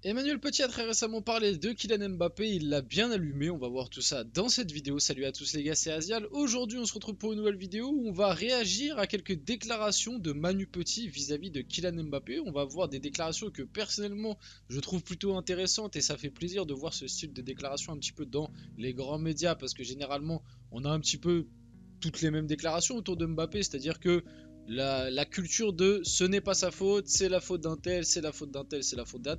Emmanuel Petit a très récemment parlé de Kylian Mbappé, il l'a bien allumé, on va voir tout ça dans cette vidéo. Salut à tous les gars, c'est Azial. Aujourd'hui on se retrouve pour une nouvelle vidéo où on va réagir à quelques déclarations de Manu Petit vis-à-vis de Kylian Mbappé. On va voir des déclarations que personnellement je trouve plutôt intéressantes et ça fait plaisir de voir ce style de déclaration un petit peu dans les grands médias parce que généralement on a un petit peu toutes les mêmes déclarations autour de Mbappé, c'est-à-dire que la culture de ce n'est pas sa faute, c'est la faute d'un tel, c'est la faute d'un tel, c'est la faute d'un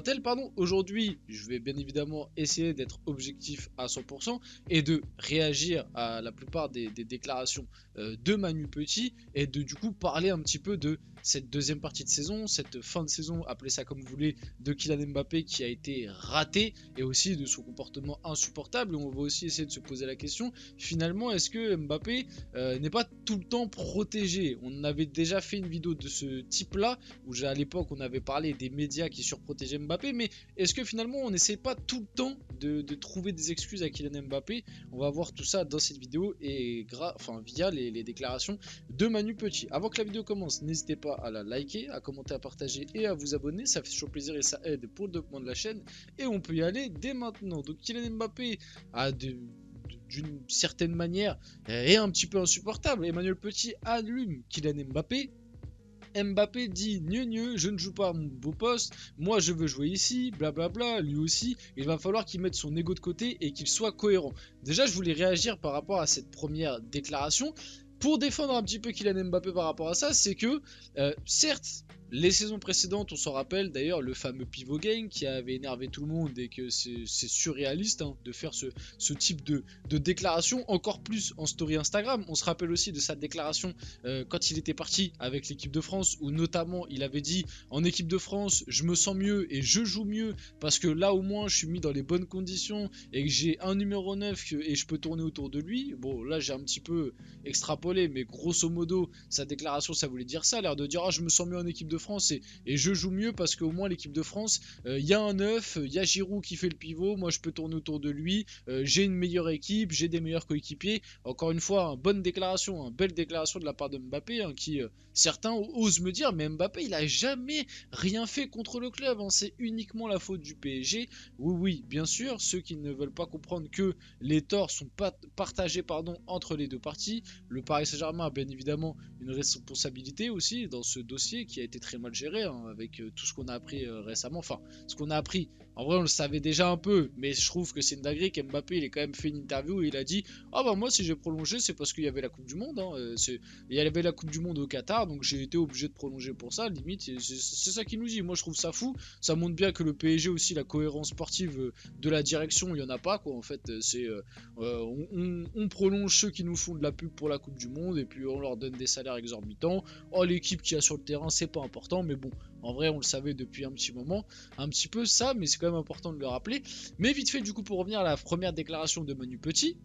tel, pardon. Aujourd'hui, je vais bien évidemment essayer d'être objectif à 100% et de réagir à la plupart des déclarations de Manu Petit et de du coup parler un petit peu de cette deuxième partie de saison, cette fin de saison, appelez ça comme vous voulez, de Kylian Mbappé qui a été raté et aussi de son comportement insupportable. Et on va aussi essayer de se poser la question, finalement, est-ce que Mbappé n'est pas tout le temps protégé? On avait déjà fait une vidéo de ce type-là, où à l'époque on avait parlé des médias qui surprotégeaient Mbappé, mais est-ce que finalement on n'essaie pas tout le temps de trouver des excuses à Kylian Mbappé? On va voir tout ça dans cette vidéo et via les déclarations de Manu Petit. Avant que la vidéo commence, n'hésitez pas à la liker, à commenter, à partager et à vous abonner, ça fait toujours plaisir et ça aide pour le développement de la chaîne. Et on peut y aller dès maintenant. Donc Kylian Mbappé a d'une certaine manière est un petit peu insupportable. Emmanuel Petit allume Kylian Mbappé. Mbappé dit gneu, je ne joue pas à mon beau poste, moi je veux jouer ici, blablabla, lui aussi, il va falloir qu'il mette son ego de côté et qu'il soit cohérent. Déjà, je voulais réagir par rapport à cette première déclaration. Pour défendre un petit peu Kylian Mbappé par rapport à ça, c'est que, certes, les saisons précédentes, on s'en rappelle d'ailleurs, le fameux pivot game qui avait énervé tout le monde et que c'est surréaliste hein, de faire ce type de déclaration, encore plus en story Instagram. On se rappelle aussi de sa déclaration quand il était parti avec l'équipe de France, où notamment il avait dit en équipe de France, je me sens mieux et je joue mieux parce que là au moins je suis mis dans les bonnes conditions et que j'ai un numéro 9 et je peux tourner autour de lui. Bon, là j'ai un petit peu extrapolé, mais grosso modo, sa déclaration ça voulait dire ça, l'air de dire ah, je me sens mieux en équipe de France et je joue mieux parce qu'au moins l'équipe de France, il y a un 9, il y a Giroud qui fait le pivot, moi je peux tourner autour de lui, j'ai une meilleure équipe, j'ai des meilleurs coéquipiers. Encore une fois, hein, bonne déclaration, hein, belle déclaration de la part de Mbappé, hein, qui certains osent me dire, mais Mbappé il a jamais rien fait contre le club, hein, c'est uniquement la faute du PSG. Oui, oui, bien sûr, ceux qui ne veulent pas comprendre que les torts sont partagés entre les deux parties. Le Paris Saint-Germain a bien évidemment une responsabilité aussi dans ce dossier qui a été très mal géré hein, avec tout ce qu'on a appris récemment. Enfin, ce qu'on a appris, en vrai on le savait déjà un peu, mais je trouve que c'est une dinguerie qu'Mbappé il ait quand même fait une interview et il a dit ah bah moi si j'ai prolongé c'est parce qu'il y avait la Coupe du Monde hein, il y avait la Coupe du Monde au Qatar donc j'ai été obligé de prolonger pour ça limite c'est ça qu'il nous dit. Moi je trouve ça fou, ça montre bien que le PSG aussi la cohérence sportive de la direction il y en a pas quoi en fait c'est on prolonge ceux qui nous font de la pub pour la Coupe du Monde et puis on leur donne des salaires exorbitants. Oh l'équipe qui a sur le terrain c'est pas important mais bon en vrai on le savait depuis un petit moment un petit peu ça mais c'est quand même important de le rappeler. Mais vite fait du coup pour revenir à la première déclaration de Manu Petit,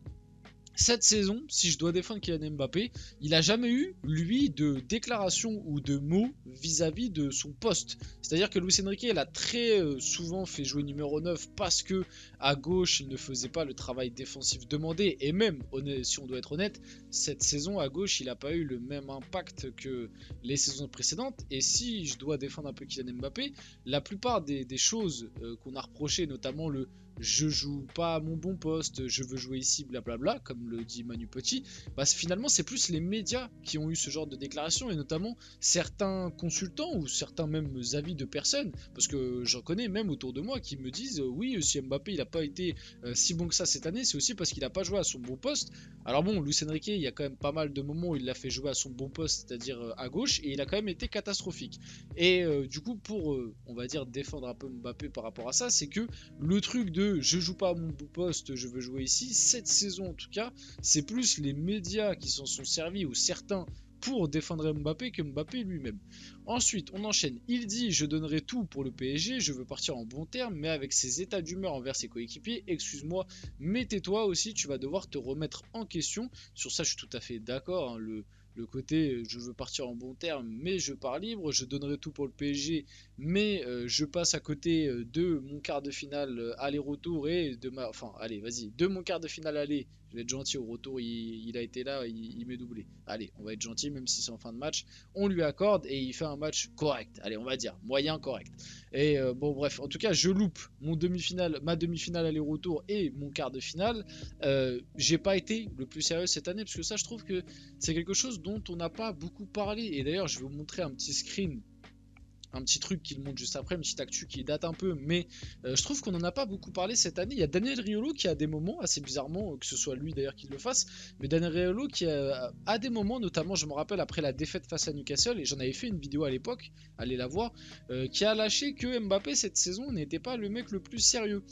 cette saison, si je dois défendre Kylian Mbappé, il n'a jamais eu, lui, de déclaration ou de mots vis-à-vis de son poste. C'est-à-dire que Luis Enrique, il a très souvent fait jouer numéro 9 parce que à gauche, il ne faisait pas le travail défensif demandé. Et même, si on doit être honnête, cette saison à gauche, il n'a pas eu le même impact que les saisons précédentes. Et si je dois défendre un peu Kylian Mbappé, la plupart des choses qu'on a reprochées, notamment le je joue pas à mon bon poste, je veux jouer ici, blablabla, comme le dit Manu Petit, bah finalement c'est plus les médias qui ont eu ce genre de déclaration et notamment certains consultants ou certains même avis de personnes, parce que j'en connais même autour de moi qui me disent oui si Mbappé il a pas été si bon que ça cette année, c'est aussi parce qu'il a pas joué à son bon poste. Alors bon, Luis Enrique, il y a quand même pas mal de moments où il l'a fait jouer à son bon poste, c'est-à-dire à gauche, et il a quand même été catastrophique. Et du coup pour on va dire défendre un peu Mbappé par rapport à ça, c'est que le truc de je joue pas à mon bon poste, je veux jouer ici, cette saison en tout cas, c'est plus les médias qui s'en sont servis ou certains pour défendre Mbappé que Mbappé lui-même. Ensuite, on enchaîne. Il dit je donnerai tout pour le PSG, je veux partir en bon terme, mais avec ses états d'humeur envers ses coéquipiers, excuse-moi, mais tais-toi aussi, tu vas devoir te remettre en question. Sur ça, je suis tout à fait d'accord. Hein, le côté je veux partir en bon terme, mais je pars libre, je donnerai tout pour le PSG, mais je passe à côté de mon quart de finale aller-retour et de ma. Enfin, allez, vas-y, de mon quart de finale aller Je vais être gentil, au retour, il a été là, il met doublé. Allez, on va être gentil, même si c'est en fin de match. On lui accorde et il fait un match correct. Allez, on va dire, moyen correct. Et bon, bref, en tout cas, je loupe ma demi-finale aller-retour et mon quart de finale. J'ai pas été le plus sérieux cette année, parce que ça, je trouve que c'est quelque chose dont on n'a pas beaucoup parlé. Et d'ailleurs, je vais vous montrer un petit screen, un petit truc qu'il monte juste après, une petite actu qui date un peu, mais je trouve qu'on en a pas beaucoup parlé cette année. Il y a Daniel Riolo qui a des moments, assez bizarrement, que ce soit lui d'ailleurs qui le fasse, mais Daniel Riolo qui a des moments, notamment je me rappelle après la défaite face à Newcastle, et j'en avais fait une vidéo à l'époque, allez la voir, qui a lâché que Mbappé cette saison n'était pas le mec le plus sérieux.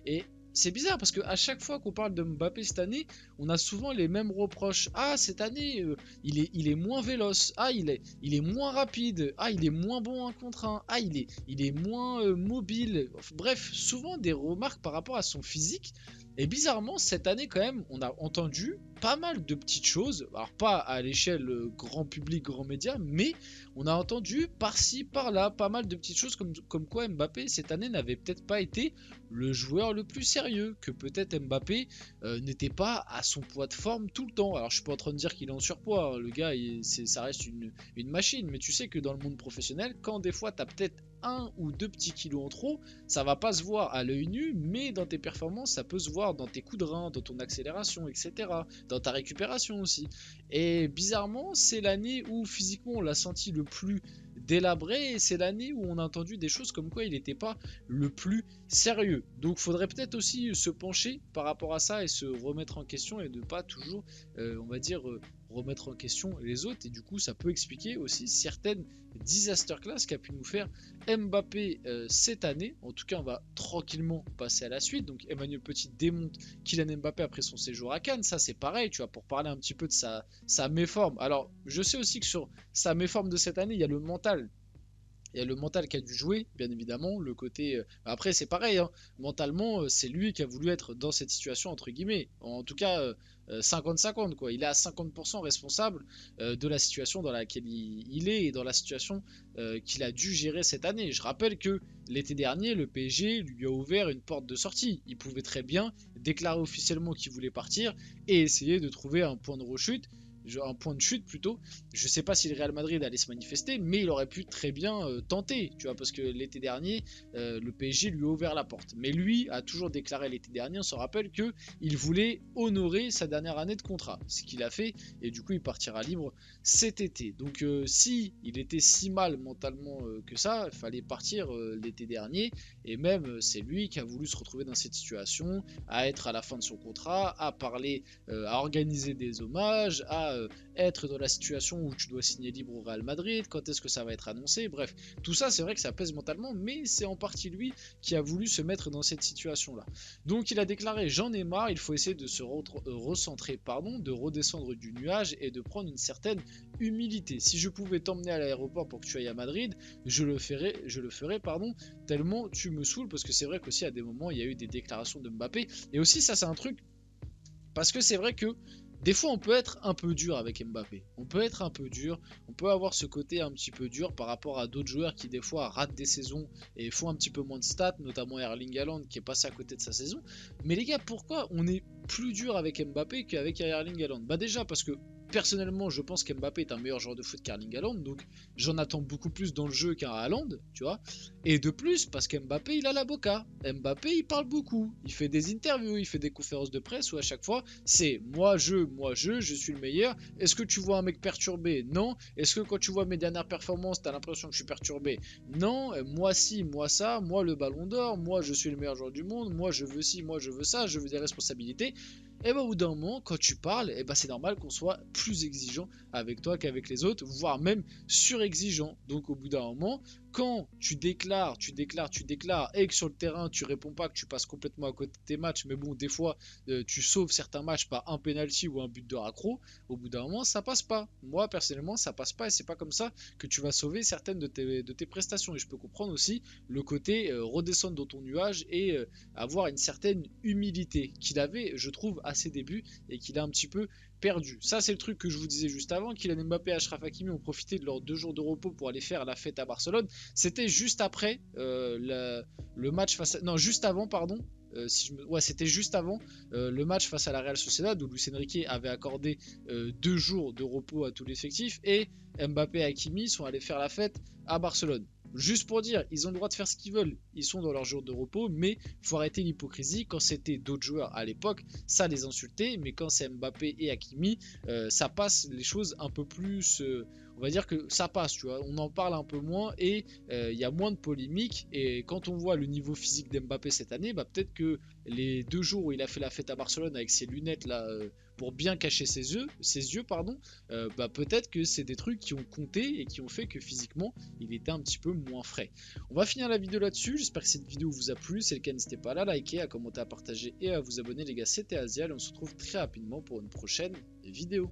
Et c'est bizarre parce qu'à chaque fois qu'on parle de Mbappé cette année, on a souvent les mêmes reproches. Ah, cette année, il est moins véloce. Ah, il est moins rapide. Ah, il est moins bon 1 contre 1. Ah, il est moins mobile. Bref, souvent des remarques par rapport à son physique. Et bizarrement, cette année, quand même, on a entendu pas mal de petites choses. Alors, pas à l'échelle grand public, grand média, mais on a entendu par-ci, par-là, pas mal de petites choses comme quoi Mbappé, cette année, n'avait peut-être pas été le joueur le plus sérieux. Que peut-être Mbappé n'était pas à son poids de forme tout le temps. Alors, je suis pas en train de dire qu'il est en surpoids. Hein. Le gars, ça reste une machine. Mais tu sais que dans le monde professionnel, quand des fois, tu as peut-être 1 ou 2 petits kilos en trop, ça va pas se voir à l'œil nu, mais dans tes performances, ça peut se voir dans tes coups de rein, dans ton accélération, etc. Dans ta récupération aussi. Et bizarrement, c'est l'année où physiquement on l'a senti le plus délabré, et c'est l'année où on a entendu des choses comme quoi il n'était pas le plus sérieux. Donc faudrait peut-être aussi se pencher par rapport à ça et se remettre en question et ne pas toujours, on va dire, remettre en question les autres. Et du coup, ça peut expliquer aussi certaines disaster class qu'a pu nous faire Mbappé cette année. En tout cas, on va tranquillement passer à la suite. Donc Emmanuel Petit démonte Kylian Mbappé après son séjour à Cannes. Ça, c'est pareil, tu vois, pour parler un petit peu de sa méforme. Alors, je sais aussi que sur sa méforme de cette année, il y a le mental. Il y a le mental qui a dû jouer, bien évidemment. Le côté. Après, c'est pareil. Hein. Mentalement, c'est lui qui a voulu être dans cette situation, entre guillemets. En tout cas, 50-50, quoi. Il est à 50% responsable de la situation dans laquelle il est et dans la situation qu'il a dû gérer cette année. Je rappelle que l'été dernier, le PSG lui a ouvert une porte de sortie. Il pouvait très bien déclarer officiellement qu'il voulait partir et essayer de trouver un point de rechute. Un point de chute plutôt. Je sais pas si le Real Madrid allait se manifester, mais il aurait pu très bien tenter, tu vois, parce que l'été dernier, le PSG lui a ouvert la porte. Mais lui a toujours déclaré l'été dernier, on se rappelle que il voulait honorer sa dernière année de contrat, ce qu'il a fait, et du coup il partira libre cet été. Donc si il était si mal mentalement que ça, il fallait partir l'été dernier, et même c'est lui qui a voulu se retrouver dans cette situation, à être à la fin de son contrat, à parler, à organiser des hommages, à être dans la situation où tu dois signer libre au Real Madrid, quand est-ce que ça va être annoncé, bref, tout ça c'est vrai que ça pèse mentalement, mais c'est en partie lui qui a voulu se mettre dans cette situation là. Donc il a déclaré: j'en ai marre, il faut essayer de se recentrer, de redescendre du nuage et de prendre une certaine humilité. Si je pouvais t'emmener à l'aéroport pour que tu ailles à Madrid, je le ferais, tellement tu me saoules, parce que c'est vrai qu'aussi à des moments il y a eu des déclarations de Mbappé, et aussi ça c'est un truc, parce que c'est vrai que des fois, on peut être un peu dur avec Mbappé. On peut être un peu dur. On peut avoir ce côté un petit peu dur par rapport à d'autres joueurs qui, des fois, ratent des saisons et font un petit peu moins de stats, notamment Erling Haaland qui est passé à côté de sa saison. Mais les gars, pourquoi on est plus dur avec Mbappé qu'avec Erling Haaland? Bah, déjà, parce que personnellement, je pense qu'Mbappé est un meilleur joueur de foot qu'Erling Haaland, donc j'en attends beaucoup plus dans le jeu qu'un Haaland, tu vois. Et de plus, parce qu'Mbappé, il a la boca. Mbappé, il parle beaucoup. Il fait des interviews, il fait des conférences de presse où à chaque fois, c'est moi, je suis le meilleur. Est-ce que tu vois un mec perturbé? Non. Est-ce que quand tu vois mes dernières performances, t'as l'impression que je suis perturbé? Non. Moi, si, moi, ça, moi, le ballon d'or, moi, je suis le meilleur joueur du monde, moi, je veux ci, moi, je veux ça, je veux des responsabilités. Et bah, au bout d'un moment, quand tu parles, et bah, c'est normal qu'on soit plus exigeant avec toi qu'avec les autres, voire même surexigeant. Donc, au bout d'un moment, quand tu déclares, et que sur le terrain tu réponds pas, que tu passes complètement à côté de tes matchs, mais bon, des fois tu sauves certains matchs par un penalty ou un but de raccro, au bout d'un moment ça passe pas. Moi personnellement ça passe pas, et c'est pas comme ça que tu vas sauver certaines de tes prestations. Et je peux comprendre aussi le côté redescendre dans ton nuage et avoir une certaine humilité qu'il avait, je trouve, à ses débuts, et qu'il a un petit peu perdu. Ça, c'est le truc que je vous disais juste avant. Kylian Mbappé et Achraf Hakimi ont profité de leurs 2 jours de repos pour aller faire la fête à Barcelone. C'était juste après le match face à... Non, juste avant, pardon. Ouais, c'était juste avant le match face à la Real Sociedad où Luis Enrique avait accordé 2 jours de repos à tout l'effectif et Mbappé et Hakimi sont allés faire la fête à Barcelone. Juste pour dire, ils ont le droit de faire ce qu'ils veulent, ils sont dans leur jour de repos, mais il faut arrêter l'hypocrisie. Quand c'était d'autres joueurs à l'époque, ça les insultait, mais quand c'est Mbappé et Hakimi, ça passe les choses un peu plus... on va dire que ça passe, tu vois, on en parle un peu moins et il y a moins de polémique. Et quand on voit le niveau physique d'Mbappé cette année, bah, peut-être que les 2 jours où il a fait la fête à Barcelone avec ses lunettes là pour bien cacher ses yeux pardon, bah, peut-être que c'est des trucs qui ont compté et qui ont fait que physiquement il était un petit peu moins frais. On va finir la vidéo là-dessus, j'espère que cette vidéo vous a plu, si c'est le cas n'hésitez pas à la liker, à commenter, à partager et à vous abonner les gars, c'était Azial et on se retrouve très rapidement pour une prochaine vidéo.